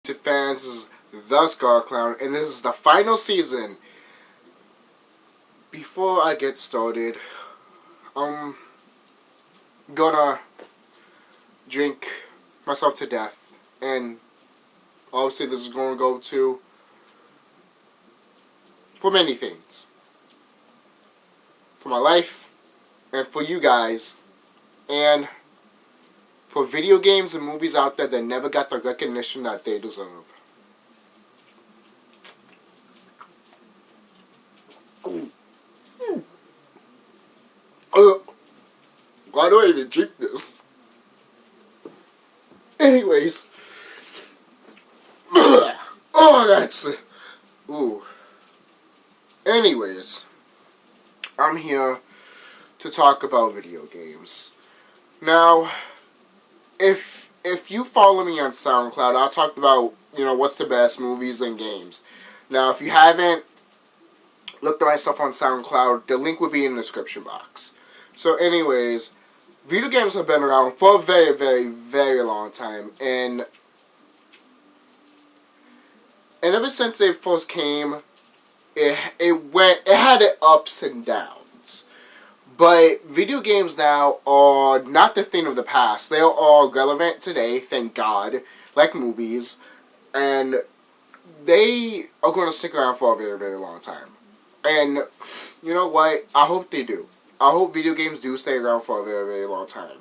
Fans, this is TheSkullKlown, and this is the final season. Before I get started, I'm gonna drink myself to death, and obviously this is gonna go to for many things. For my life, and for you guys, and for video games and movies out there that never got the recognition that they deserve. Why do I even drink this? Anyways. Oh, that's... Ooh. Anyways. I'm here to talk about video games. Now, if you follow me on SoundCloud, I talked about, what's the best movies and games. Now, if you haven't looked at my stuff on SoundCloud, the link will be in the description box. So anyways, video games have been around for a very, very, very long time. And ever since they first came, it had its ups and downs. But video games now are not the thing of the past. They are all relevant today, thank God, like movies. And they are going to stick around for a very, very long time. And you know what? I hope they do. I hope video games do stay around for a very, very long time.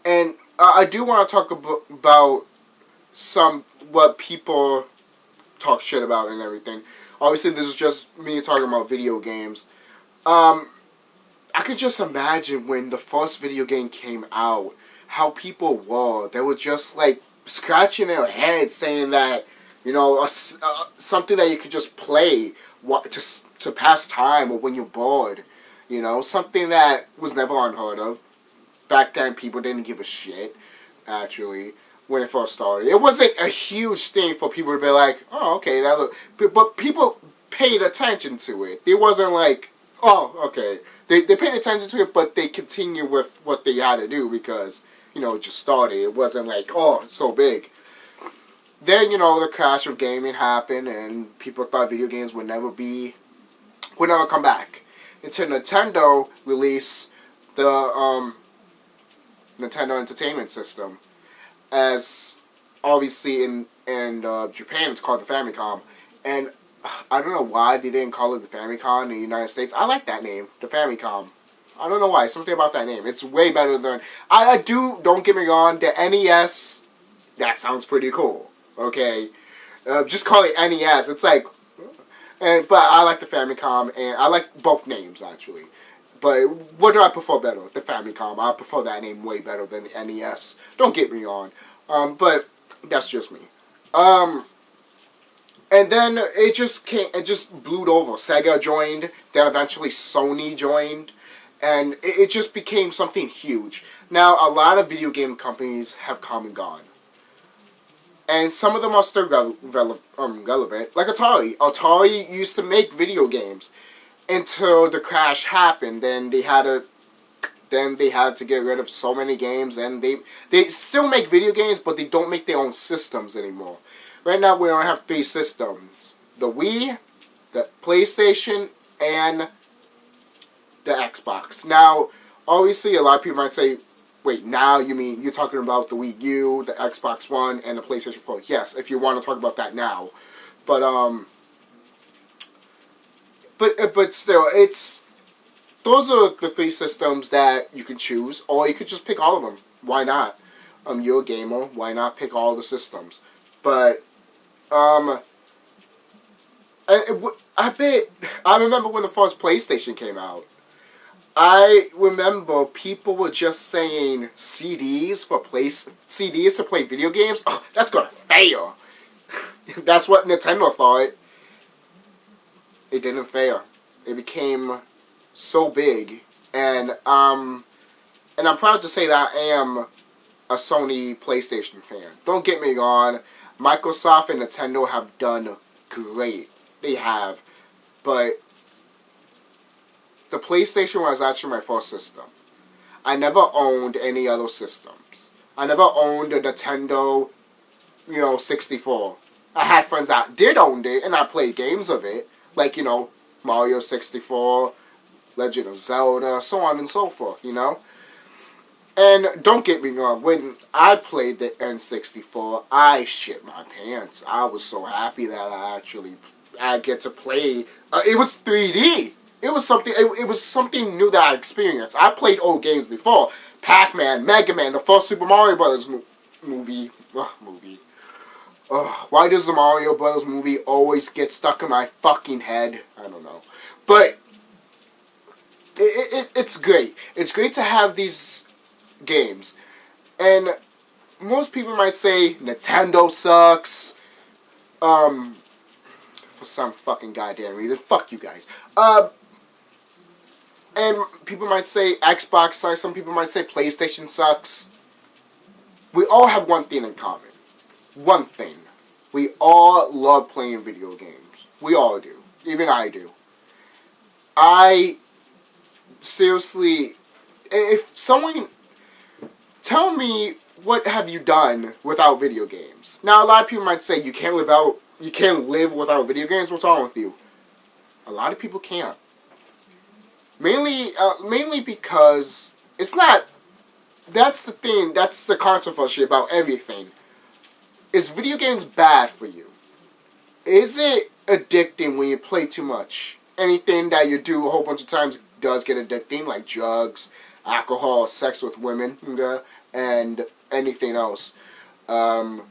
And I do want to talk about what people talk shit about and everything. Obviously, this is just me talking about video games. I could just imagine when the first video game came out, how people were. They were just like scratching their heads, saying that, something that you could just play to pass time or when you're bored. Something that was never unheard of. Back then, people didn't give a shit, actually, when it first started. It wasn't a huge thing for people to be like, oh, okay, that look... But people paid attention to it. It wasn't like, oh, okay. They paid attention to it, but they continued with what they had to do because, it just started. It wasn't like, oh, it's so big. Then, the crash of gaming happened, and people thought video games would never come back. Until Nintendo released the Nintendo Entertainment System. As, obviously, in Japan, it's called the Famicom. And I don't know why they didn't call it the Famicom in the United States. I like that name, the Famicom. I don't know why. Something about that name. It's way better than... don't get me wrong, the NES, that sounds pretty cool. Okay? Just call it NES. It's like... But I like the Famicom, and I like both names, actually. But what do I prefer better? The Famicom. I prefer that name way better than the NES. Don't get me wrong. But that's just me. And then it just blew over. Sega joined, then eventually Sony joined, and it just became something huge. Now, a lot of video game companies have come and gone. And some of them are still relevant, like Atari. Atari used to make video games until the crash happened. Then they had to get rid of so many games, and they still make video games, but they don't make their own systems anymore. Right now, we only have 3 systems: the Wii, the PlayStation, and the Xbox. Now, obviously, a lot of people might say, wait, now you're talking about the Wii U, the Xbox One, and the PlayStation 4. Yes, if you want to talk about that now. But still, those are the 3 systems that you can choose, or you could just pick all of them. Why not? You're a gamer. Why not pick all the systems? But I remember when the first PlayStation came out. I remember people were just saying CDs to play video games. Oh, that's gonna fail. That's what Nintendo thought. It didn't fail. It became so big, and I'm proud to say that I am a Sony PlayStation fan. Don't get me wrong. Microsoft and Nintendo have done great. They have, but the PlayStation was actually my first system. I never owned any other systems. I never owned a Nintendo 64. I had friends that did own it, and I played games of it, like, Mario 64, Legend of Zelda, so on and so forth, And don't get me wrong, when I played the N64, I shit my pants. I was so happy that I get to play. It was 3D. It was something. It was something new that I experienced. I played old games before. Pac-Man, Mega Man, the first Super Mario Brothers movie. Why does the Mario Brothers movie always get stuck in my fucking head? I don't know, but it's great. It's great to have these games, and most people might say Nintendo sucks. For some fucking goddamn reason, fuck you guys. And people might say Xbox sucks. Some people might say PlayStation sucks. We all have one thing in common. One thing. We all love playing video games. We all do. Even I do. I seriously, if someone tell me what have you done without video games. Now a lot of people might say you can't live without video games. What's wrong with you? A lot of people can't. Mainly because it's not. That's the thing. That's the controversy about everything. Is video games bad for you? Is it addicting when you play too much? Anything that you do a whole bunch of times does get addicting, like drugs, alcohol, sex with women, and anything else. But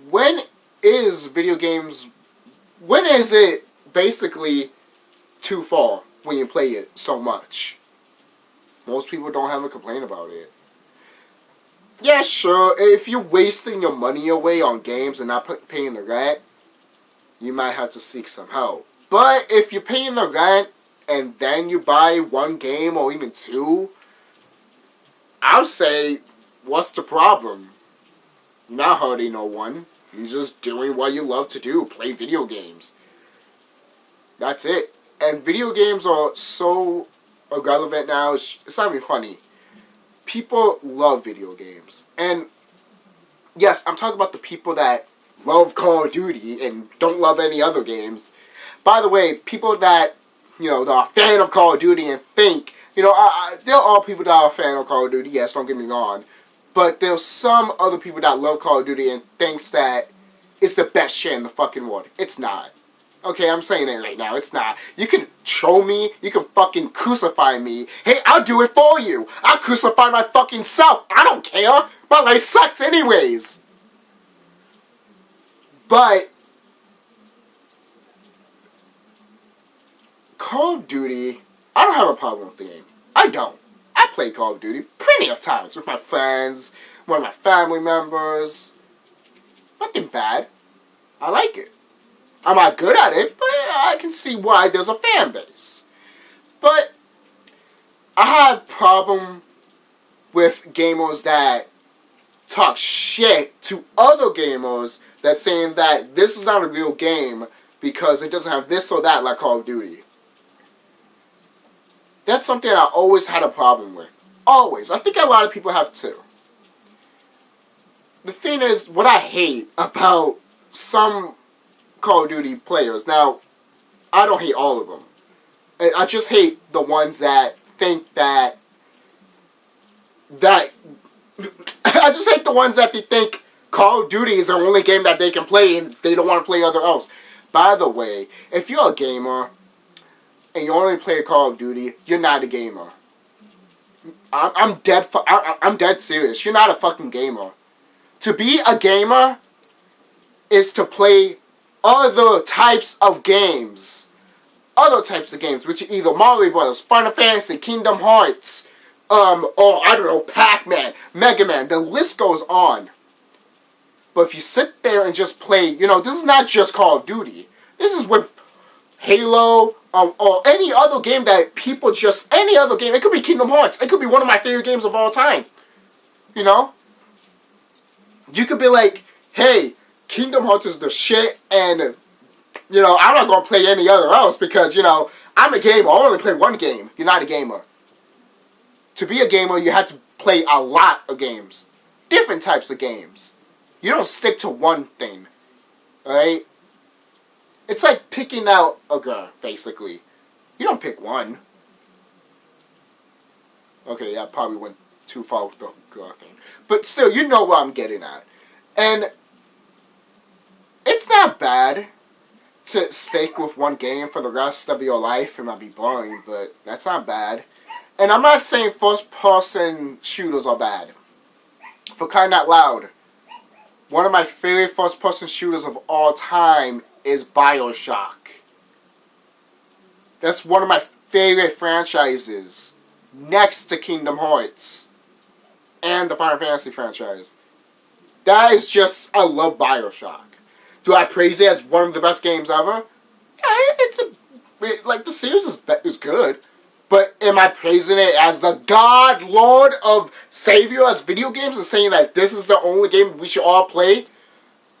when is it basically too far when you play it so much? Most people don't have a complaint about it. Yeah, sure, if you're wasting your money away on games and not paying the rent, you might have to seek some help. But if you're paying the rent and then you buy one game or even two, I'll say, what's the problem? You're not hurting no one. You're just doing what you love to do. Play video games. That's it. And video games are so irrelevant now, it's not even funny. People love video games. And yes, I'm talking about the people that love Call of Duty and don't love any other games. By the way, people that, that are a fan of Call of Duty and think, there are people that are a fan of Call of Duty, yes, don't get me wrong. But there's some other people that love Call of Duty and thinks that it's the best shit in the fucking world. It's not. Okay, I'm saying it right now. It's not. You can troll me. You can fucking crucify me. Hey, I'll do it for you. I'll crucify my fucking self. I don't care. My life sucks anyways. But Call of Duty, I don't have a problem with the game. I don't. I play Call of Duty plenty of times with my friends, one of my family members. Nothing bad. I like it. I'm not good at it, but I can see why there's a fan base. But I have a problem with gamers that talk shit to other gamers that saying that this is not a real game because it doesn't have this or that like Call of Duty. That's something I always had a problem with. Always. I think a lot of people have too. The thing is, what I hate about some Call of Duty players, now, I don't hate all of them. I just hate the ones that think that I just hate the ones that they think Call of Duty is the only game that they can play and they don't want to play other else. By the way, if you're a gamer and you only play Call of Duty, you're not a gamer. I'm dead serious. You're not a fucking gamer. To be a gamer is to play other types of games. Other types of games, which are either Mario Brothers, Final Fantasy, Kingdom Hearts, or I don't know, Pac-Man, Mega Man, the list goes on. But if you sit there and just play, this is not just Call of Duty. This is with Halo, or any other game that people any other game. It could be Kingdom Hearts. It could be one of my favorite games of all time. You could be like, hey, Kingdom Hearts is the shit, and, I'm not going to play any other else because, I'm a gamer. I only play one game. You're not a gamer. To be a gamer, you have to play a lot of games. Different types of games. You don't stick to one thing. Alright? It's like picking out a girl, basically. You don't pick one. Okay, I probably went too far with the girl thing. But still, you know what I'm getting at. And it's not bad to stick with one game for the rest of your life. It might be boring, but that's not bad. And I'm not saying first-person shooters are bad. For crying out loud, one of my favorite first-person shooters of all time is BioShock. That's one of my favorite franchises, next to Kingdom Hearts and the Final Fantasy franchise. That is just, I love BioShock. Do I praise it as one of the best games ever? Yeah, like the series is good. But am I praising it as the God, Lord of Savior as video games and saying that this is the only game we should all play?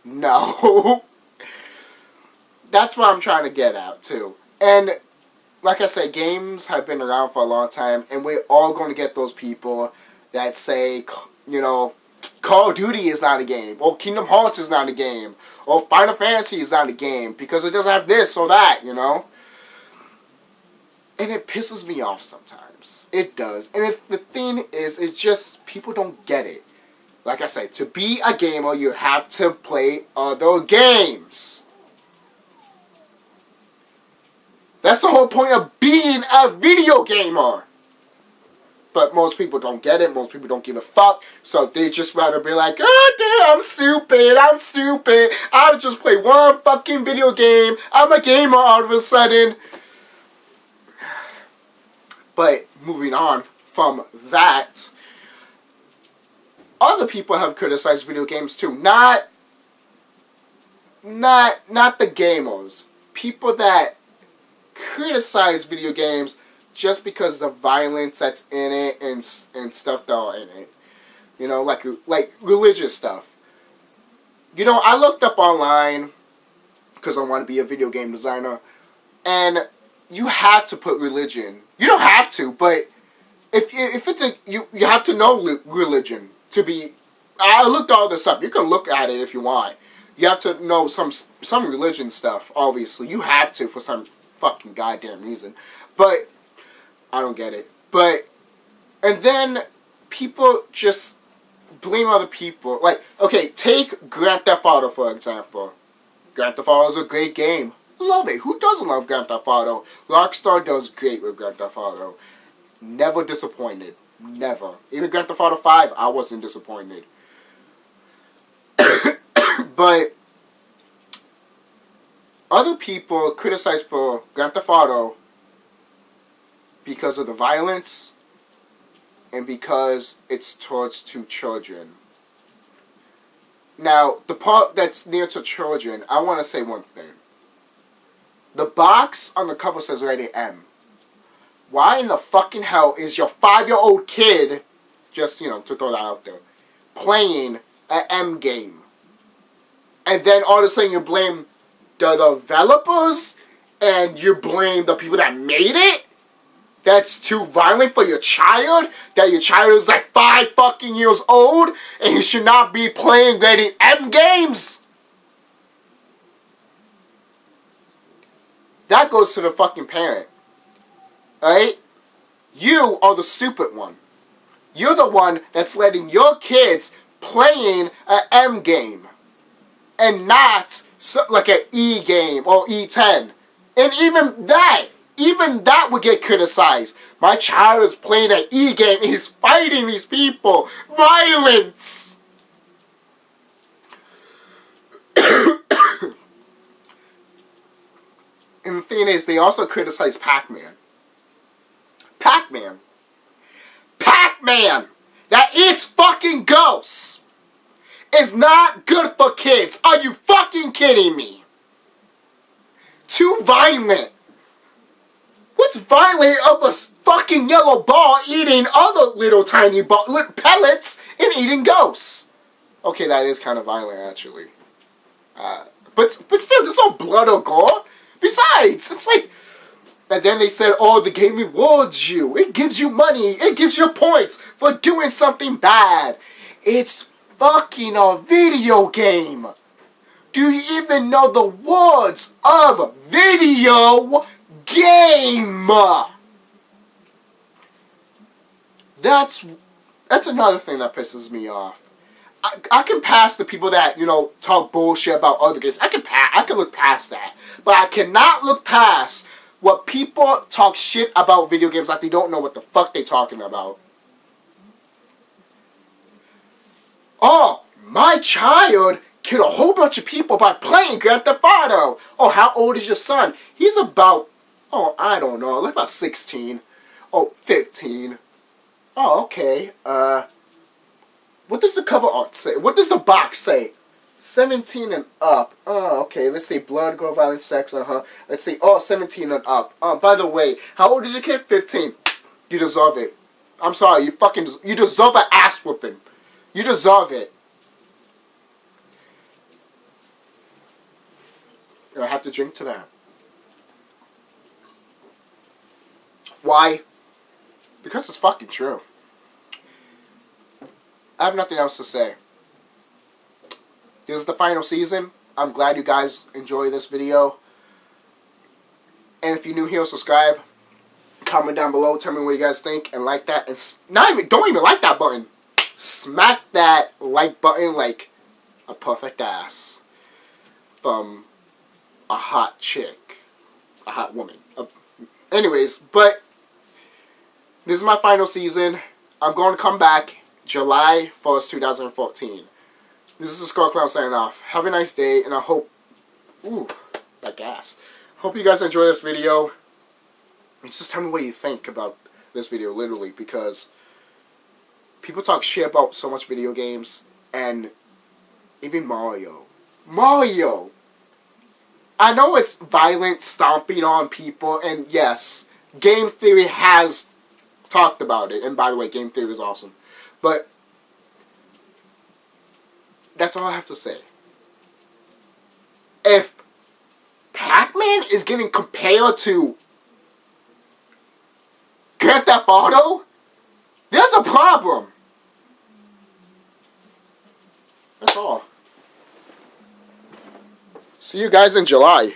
No. That's what I'm trying to get at, too. And, like I said, games have been around for a long time, and we're all going to get those people that say, you know, Call of Duty is not a game, or Kingdom Hearts is not a game, or Final Fantasy is not a game, because it doesn't have this or that, you know? And it pisses me off sometimes. It does. And the thing is, it's just, people don't get it. Like I said, to be a gamer, you have to play other games. That's the whole point of being a video gamer. But most people don't get it. Most people don't give a fuck. So they just rather be like, oh, damn, I'm stupid. I'll just play one fucking video game. I'm a gamer all of a sudden. But moving on from that, other people have criticized video games too. Not the gamers. People that criticize video games just because the violence that's in it and stuff that are in it. You know, like religious stuff. You know, I looked up online because I want to be a video game designer, and you have to put religion. You don't have to, but if it's you have to know religion to be. I looked all this up. You can look at it if you want. You have to know some religion stuff. Obviously, you have to for some fucking goddamn reason. But I don't get it. But and then people just blame other people. Like, okay, take Grand Theft Auto for example. Grand Theft Auto is a great game. Love it. Who doesn't love Grand Theft Auto? Rockstar does great with Grand Theft Auto. Never disappointed. Never. Even Grand Theft Auto 5, I wasn't disappointed. But other people criticize for Grand Theft Auto because of the violence and because it's towards to children. Now, the part that's near to children, I want to say one thing. The box on the cover says rated M. Why in the fucking hell is your 5-year-old kid, just, you know, to throw that out there, playing an M game? And then all of a sudden you blame the developers and you blame the people that made it? That's too violent for your child? That your child is like 5 fucking years old and he should not be playing rated M games? That goes to the fucking parent. Alright? You are the stupid one. You're the one that's letting your kids playing an M game. And not like an E game or E10. And even that would get criticized. My child is playing an E game and he's fighting these people. Violence! And the thing is, they also criticize Pac-Man. Pac-Man that eats fucking ghosts is not good for kids. Are you fucking kidding me? Too violent. What's violent of a fucking yellow ball eating other little tiny pellets and eating ghosts? Okay, that is kind of violent, actually. But still, there's no blood or gore. Besides, it's like... And then they said, oh, the game rewards you. It gives you money. It gives you points for doing something bad. It's fucking video game? Do you even know the words of video game? That's another thing that pisses me off. I can pass the people that, you know, talk bullshit about other games. I can look past that. But I cannot look past what people talk shit about video games like they don't know what the fuck they talking about. Oh, my child killed a whole bunch of people by playing Grand Theft Auto. Oh, how old is your son? He's about, oh, I don't know, like about 16. Oh, 15. Oh, okay. What does the cover art say? What does the box say? 17 and up. Oh, okay. Let's say blood, gore, violence, sex, Let's say, 17 and up. By the way, how old is your kid? 15. You deserve it. I'm sorry, you deserve an ass whooping. You deserve it. I have to drink to that. Why? Because it's fucking true. I have nothing else to say. This is the final season. I'm glad you guys enjoy this video. And if you're new here, subscribe. Comment down below. Tell me what you guys think. And like that. And don't even like that button. Smack that like button like a perfect ass. From a hot chick. A hot woman. Anyways, but this is my final season. I'm going to come back July 1st, 2014. This is TheSkullKlown signing off. Have a nice day, and I hope... Ooh, that gas. Hope you guys enjoy this video. And just tell me what you think about this video, literally, because people talk shit about so much video games, and even Mario. Mario! I know it's violent, stomping on people, and yes, Game Theory has talked about it. And by the way, Game Theory is awesome. But that's all I have to say. If Pac-Man is getting compared to Grand Theft Auto, there's a problem. That's all. See you guys in July.